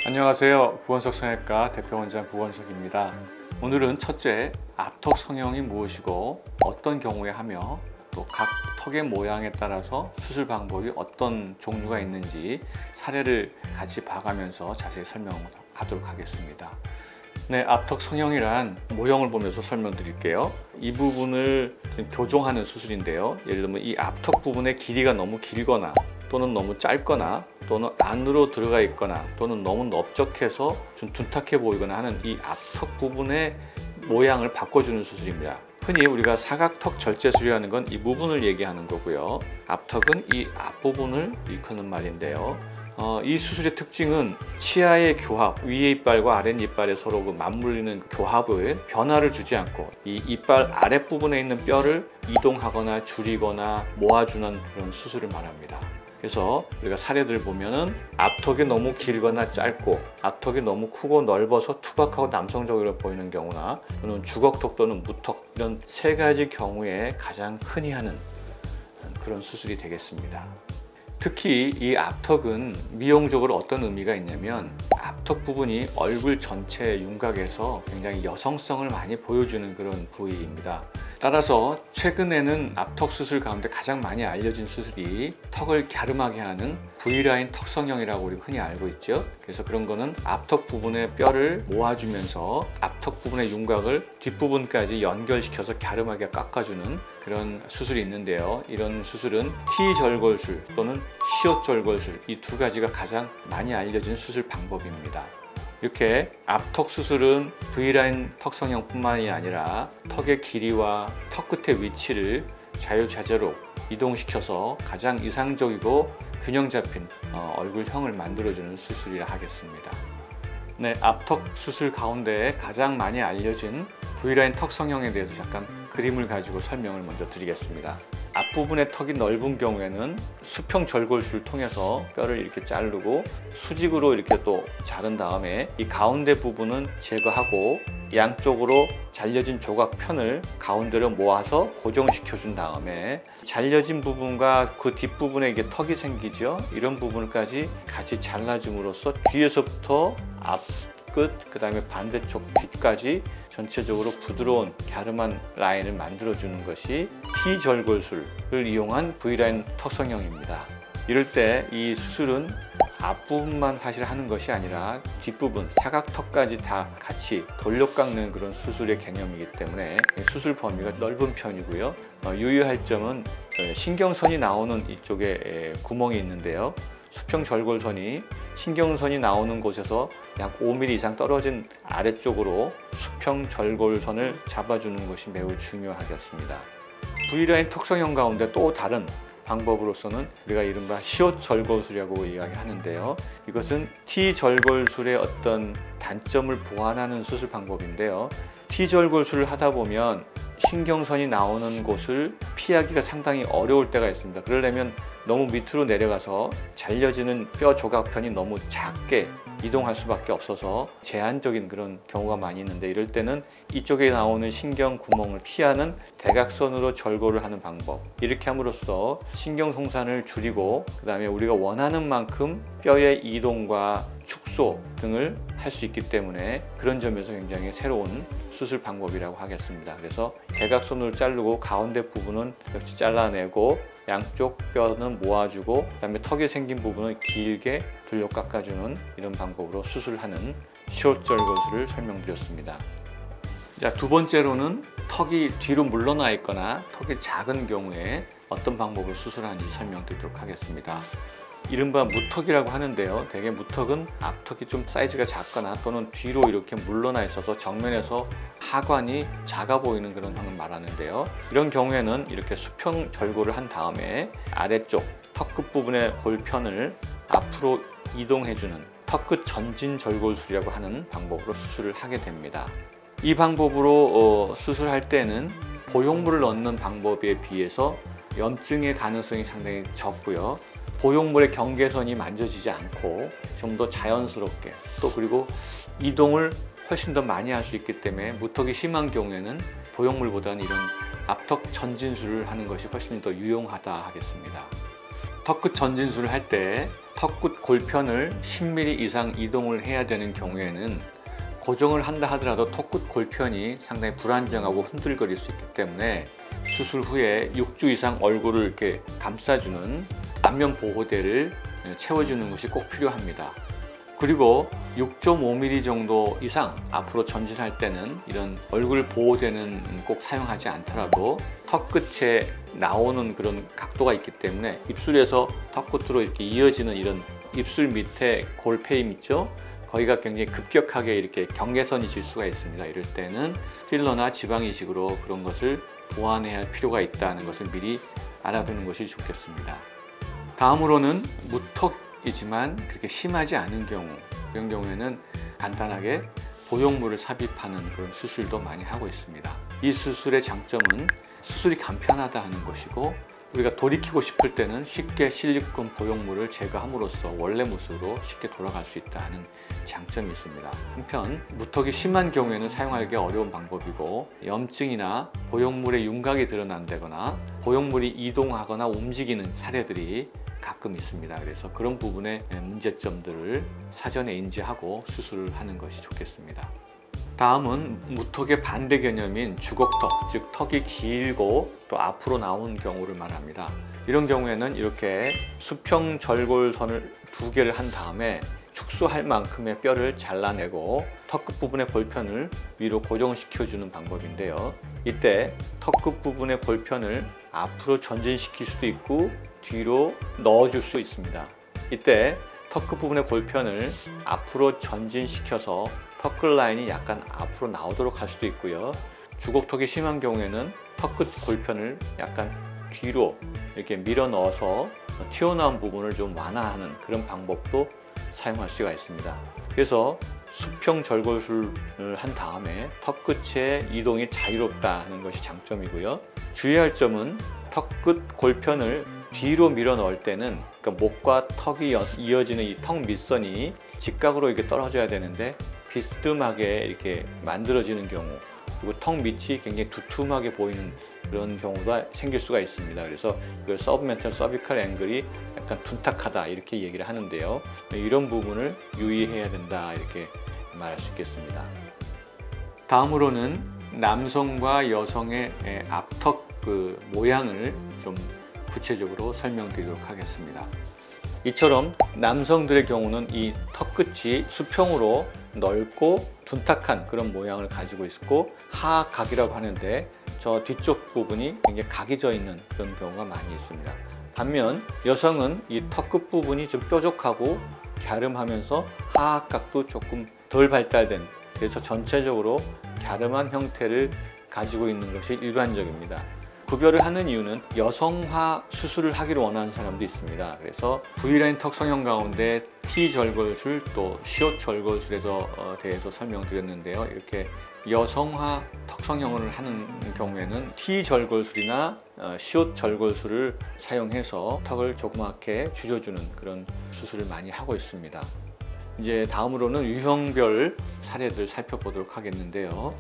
안녕하세요. 부건석 성형외과 대표원장 부건석입니다. 오늘은 첫째, 앞턱 성형이 무엇이고 어떤 경우에 하며 또 각 턱의 모양에 따라서 수술 방법이 어떤 종류가 있는지 사례를 같이 봐가면서 자세히 설명하도록 하겠습니다. 네, 앞턱 성형이란 모형을 보면서 설명드릴게요. 이 부분을 교정하는 수술인데요. 예를 들면 이 앞턱 부분의 길이가 너무 길거나 또는 너무 짧거나 또는 안으로 들어가 있거나 또는 너무 넓적해서 좀 둔탁해 보이거나 하는 이 앞턱 부분의 모양을 바꿔주는 수술입니다. 흔히 우리가 사각턱 절제술이라는 건 이 부분을 얘기하는 거고요. 앞턱은 이 앞부분을 일컫는 말인데요. 이 수술의 특징은 치아의 교합, 위의 이빨과 아래 이빨에 서로 맞물리는 교합을 변화를 주지 않고 이 이빨 아랫부분에 있는 뼈를 이동하거나 줄이거나 모아주는 그런 수술을 말합니다. 그래서 우리가 사례들 보면은 앞턱이 너무 길거나 짧고 앞턱이 너무 크고 넓어서 투박하고 남성적으로 보이는 경우나 또는 주걱턱 또는 무턱, 이런 세 가지 경우에 가장 흔히 하는 그런 수술이 되겠습니다. 특히 이 앞턱은 미용적으로 어떤 의미가 있냐면 앞턱 부분이 얼굴 전체 윤곽에서 굉장히 여성성을 많이 보여주는 그런 부위입니다. 따라서 최근에는 앞턱 수술 가운데 가장 많이 알려진 수술이 턱을 갸름하게 하는 V라인 턱 성형이라고 우리 흔히 알고 있죠. 그래서 그런 거는 앞턱 부분의 뼈를 모아주면서 앞턱 부분의 윤곽을 뒷부분까지 연결시켜서 갸름하게 깎아주는 그런 수술이 있는데요. 이런 수술은 T절골술 또는 시옷절골술, 이 두 가지가 가장 많이 알려진 수술 방법입니다. 이렇게 앞턱 수술은 V라인 턱 성형뿐만이 아니라 턱의 길이와 턱 끝의 위치를 자유자재로 이동시켜서 가장 이상적이고 균형 잡힌 얼굴형을 만들어주는 수술이라 하겠습니다. 네, 앞턱 수술 가운데 가장 많이 알려진 V라인 턱 성형에 대해서 잠깐 그림을 가지고 설명을 먼저 드리겠습니다. 앞부분의 턱이 넓은 경우에는 수평 절골술을 통해서 뼈를 이렇게 자르고 수직으로 이렇게 또 자른 다음에 이 가운데 부분은 제거하고 양쪽으로 잘려진 조각편을 가운데로 모아서 고정시켜 준 다음에 잘려진 부분과 그 뒷부분에 이게 턱이 생기죠. 이런 부분까지 같이 잘라줌으로써 뒤에서부터 앞끝, 그 다음에 반대쪽 뒷까지 전체적으로 부드러운 갸름한 라인을 만들어주는 것이 T절골술을 이용한 V라인 턱 성형입니다. 이럴 때 이 수술은 앞부분만 사실 하는 것이 아니라 뒷부분, 사각턱까지 다 같이 돌려 깎는 그런 수술의 개념이기 때문에 수술 범위가 넓은 편이고요. 유의할 점은 신경선이 나오는 이쪽에 구멍이 있는데요. 수평절골선이 신경선이 나오는 곳에서 약 5mm 이상 떨어진 아래쪽으로 수평절골선을 잡아주는 것이 매우 중요하겠습니다. V라인 턱 성형 가운데 또 다른 방법으로서는 우리가 이른바 시옷절골술이라고 이야기하는데요. 이것은 T절골술의 어떤 단점을 보완하는 수술 방법인데요. T절골술을 하다 보면 신경선이 나오는 곳을 피하기가 상당히 어려울 때가 있습니다. 그러려면 너무 밑으로 내려가서 잘려지는 뼈 조각편이 너무 작게 이동할 수밖에 없어서 제한적인 그런 경우가 많이 있는데, 이럴 때는 이쪽에 나오는 신경 구멍을 피하는 대각선으로 절골을 하는 방법, 이렇게 함으로써 신경 송산을 줄이고 그 다음에 우리가 원하는 만큼 뼈의 이동과 축소 등을 할 수 있기 때문에 그런 점에서 굉장히 새로운 수술 방법이라고 하겠습니다. 그래서 대각선으로 자르고 가운데 부분은 역시 잘라내고 양쪽 뼈는 모아주고 그 다음에 턱이 생긴 부분을 길게 돌려 깎아주는 이런 방법으로 수술하는 시옷절골술을 설명드렸습니다. 자, 두 번째로는 턱이 뒤로 물러나 있거나 턱이 작은 경우에 어떤 방법을 수술하는지 설명드리도록 하겠습니다. 이른바 무턱이라고 하는데요. 대개 무턱은 앞턱이 좀 사이즈가 작거나 또는 뒤로 이렇게 물러나 있어서 정면에서 하관이 작아 보이는 그런 형을 말하는데요. 이런 경우에는 이렇게 수평 절골을 한 다음에 아래쪽 턱 끝부분의 골편을 앞으로 이동해주는 턱끝 전진 절골술이라고 하는 방법으로 수술을 하게 됩니다. 이 방법으로 수술할 때는 보형물을 넣는 방법에 비해서 염증의 가능성이 상당히 적고요. 보형물의 경계선이 만져지지 않고 좀 더 자연스럽게, 또 그리고 이동을 훨씬 더 많이 할 수 있기 때문에 무턱이 심한 경우에는 보형물보다는 이런 앞턱 전진술을 하는 것이 훨씬 더 유용하다 하겠습니다. 턱끝 전진술을 할 때 턱끝 골편을 10mm 이상 이동을 해야 되는 경우에는 고정을 한다 하더라도 턱끝 골편이 상당히 불안정하고 흔들거릴 수 있기 때문에 수술 후에 6주 이상 얼굴을 이렇게 감싸주는 안면 보호대를 채워주는 것이 꼭 필요합니다. 그리고 6.5mm 정도 이상 앞으로 전진할 때는 이런 얼굴 보호대는 꼭 사용하지 않더라도 턱 끝에 나오는 그런 각도가 있기 때문에 입술에서 턱 끝으로 이렇게 이어지는 이런 입술 밑에 골페임 있죠? 거기가 굉장히 급격하게 이렇게 경계선이 질 수가 있습니다. 이럴 때는 필러나 지방 이식으로 그런 것을 보완해야 할 필요가 있다는 것을 미리 알아두는 것이 좋겠습니다. 다음으로는 무턱이지만 그렇게 심하지 않은 경우, 이런 경우에는 간단하게 보형물을 삽입하는 그런 수술도 많이 하고 있습니다. 이 수술의 장점은 수술이 간편하다 하는 것이고, 우리가 돌이키고 싶을 때는 쉽게 실리콘 보형물을 제거함으로써 원래 모습으로 쉽게 돌아갈 수 있다는 장점이 있습니다. 한편 무턱이 심한 경우에는 사용하기 어려운 방법이고, 염증이나 보형물의 윤곽이 드러난다거나 보형물이 이동하거나 움직이는 사례들이 가끔 있습니다. 그래서 그런 부분의 문제점들을 사전에 인지하고 수술을 하는 것이 좋겠습니다. 다음은 무턱의 반대 개념인 주걱턱, 즉 턱이 길고 또 앞으로 나온 경우를 말합니다. 이런 경우에는 이렇게 수평 절골선을 2개를 한 다음에 축소할 만큼의 뼈를 잘라내고 턱 끝 부분의 볼편을 위로 고정시켜주는 방법인데요. 이때 턱 끝 부분의 볼편을 앞으로 전진시킬 수도 있고 뒤로 넣어줄 수 있습니다. 이때 턱 끝 부분의 볼편을 앞으로 전진시켜서 턱 끝 라인이 약간 앞으로 나오도록 할 수도 있고요. 주걱턱이 심한 경우에는 턱 끝 골편을 약간 뒤로 이렇게 밀어 넣어서 튀어나온 부분을 좀 완화하는 그런 방법도 사용할 수가 있습니다. 그래서 수평 절골술을 한 다음에 턱 끝의 이동이 자유롭다 하는 것이 장점이고요. 주의할 점은 턱 끝 골편을 뒤로 밀어 넣을 때는 그러니까 목과 턱이 이어지는 이 턱 밑선이 직각으로 이렇게 떨어져야 되는데 비스듬하게 이렇게 만들어지는 경우, 그리고 턱 밑이 굉장히 두툼하게 보이는 그런 경우가 생길 수가 있습니다. 그래서 이걸 서브멘탈 서비컬 앵글이 약간 둔탁하다 이렇게 얘기를 하는데요. 이런 부분을 유의해야 된다 이렇게 말할 수 있겠습니다. 다음으로는 남성과 여성의 앞턱 그 모양을 좀 구체적으로 설명드리도록 하겠습니다. 이처럼 남성들의 경우는 이 턱 끝이 수평으로 넓고 둔탁한 그런 모양을 가지고 있고 하각이라고 하는데 저 뒤쪽 부분이 굉장히 각이 져 있는 그런 경우가 많이 있습니다. 반면 여성은 이 턱 끝 부분이 좀 뾰족하고 갸름하면서 하악각도 조금 덜 발달된, 그래서 전체적으로 갸름한 형태를 가지고 있는 것이 일반적입니다. 구별을 하는 이유는 여성화 수술을 하기를 원하는 사람도 있습니다. 그래서 V라인 턱 성형 가운데 T절골술 또 시옷 절골술에 대해서 설명드렸는데요. 이렇게 여성화 턱 성형을 하는 경우에는 T절골술이나 시옷 절골술을 사용해서 턱을 조그맣게 줄여주는 그런 수술을 많이 하고 있습니다. 이제 다음으로는 유형별 사례들 살펴보도록 하겠는데요.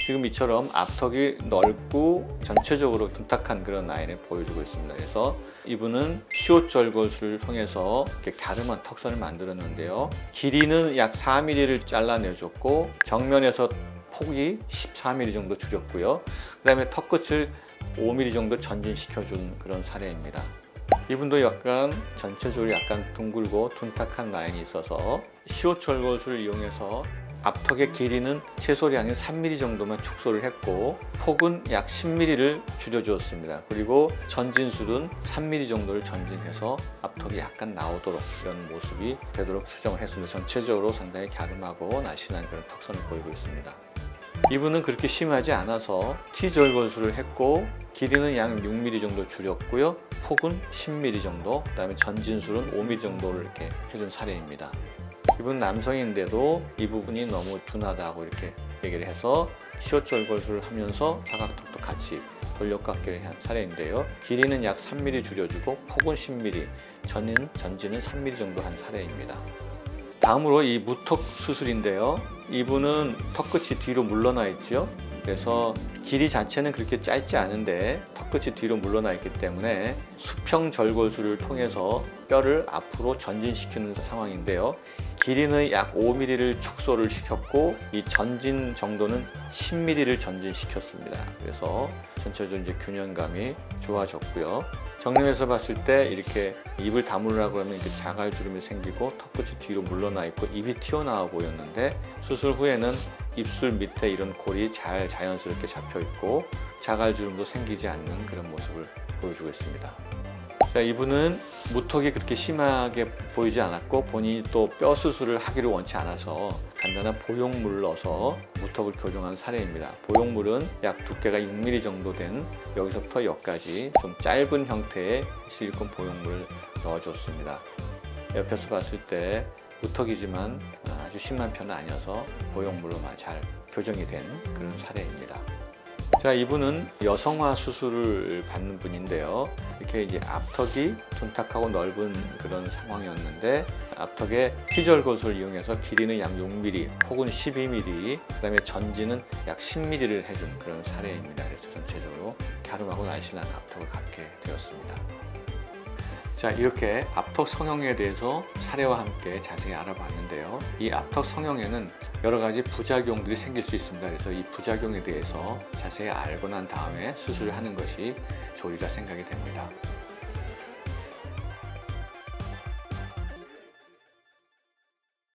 지금 이처럼 앞턱이 넓고 전체적으로 둔탁한 그런 라인을 보여주고 있습니다. 그래서 이분은 시옷 절골술을 통해서 이렇게 갸름한 턱선을 만들었는데요. 길이는 약 4mm를 잘라내줬고 정면에서 폭이 14mm 정도 줄였고요. 그 다음에 턱 끝을 5mm 정도 전진시켜준 그런 사례입니다. 이분도 약간 전체적으로 약간 둥글고 둔탁한 라인이 있어서 시옷 절골술을 이용해서 앞턱의 길이는 최소량의 3mm 정도만 축소를 했고 폭은 약 10mm를 줄여주었습니다. 그리고 전진술은 3mm 정도를 전진해서 앞턱이 약간 나오도록 이런 모습이 되도록 수정을 했습니다. 전체적으로 상당히 갸름하고 날씬한 그런 턱선을 보이고 있습니다. 이분은 그렇게 심하지 않아서 T절골술을 했고 길이는 약 6mm 정도 줄였고요. 폭은 10mm 정도, 그 다음에 전진술은 5mm 정도를 이렇게 해준 사례입니다. 이분 남성인데도 이 부분이 너무 둔하다고 이렇게 얘기를 해서 시옷 절골술을 하면서 사각턱도 같이 돌려깎기를 한 사례인데요. 길이는 약 3mm 줄여주고 폭은 10mm, 전진은 3mm 정도 한 사례입니다. 다음으로 이 무턱 수술인데요. 이분은 턱 끝이 뒤로 물러나 있죠. 그래서 길이 자체는 그렇게 짧지 않은데 턱 턱끝이 뒤로 물러나 있기 때문에 수평 절골술을 통해서 뼈를 앞으로 전진시키는 상황인데요. 길이는 약 5mm를 축소를 시켰고 이 전진 정도는 10mm를 전진시켰습니다. 그래서 전체적으로 이제 균형감이 좋아졌고요. 정면에서 봤을 때 이렇게 입을 다물으라고 하면 이렇게 자갈주름이 생기고 턱끝이 뒤로 물러나 있고 입이 튀어나와 보였는데 수술 후에는 입술 밑에 이런 골이 잘 자연스럽게 잡혀 있고 자갈주름도 생기지 않는 그런 모습을 보여주고 있습니다. 자, 이분은 무턱이 그렇게 심하게 보이지 않았고 본인이 또 뼈 수술을 하기를 원치 않아서 간단한 보형물을 넣어서 무턱을 교정한 사례입니다. 보형물은 약 두께가 6mm 정도 된 여기서부터 여기까지 좀 짧은 형태의 실리콘 보형물을 넣어줬습니다. 옆에서 봤을 때 무턱이지만 아주 심한 편은 아니어서 보형물로 잘 교정이 된 그런 사례입니다. 자, 이분은 여성화 수술을 받는 분인데요. 이렇게 이제 앞턱이 둔탁하고 넓은 그런 상황이었는데 앞턱에 T절골술을 이용해서 길이는 약 6mm 혹은 12mm, 그다음에 전진은 약 10mm를 해준 그런 사례입니다. 그래서 전체적으로 갸름하고 날씬한 앞턱을 갖게 되었습니다. 자, 이렇게 앞턱 성형에 대해서 사례와 함께 자세히 알아봤는데요. 이 앞턱 성형에는 여러 가지 부작용들이 생길 수 있습니다. 그래서 이 부작용에 대해서 자세히 알고 난 다음에 수술을 하는 것이 좋으리라 생각이 됩니다.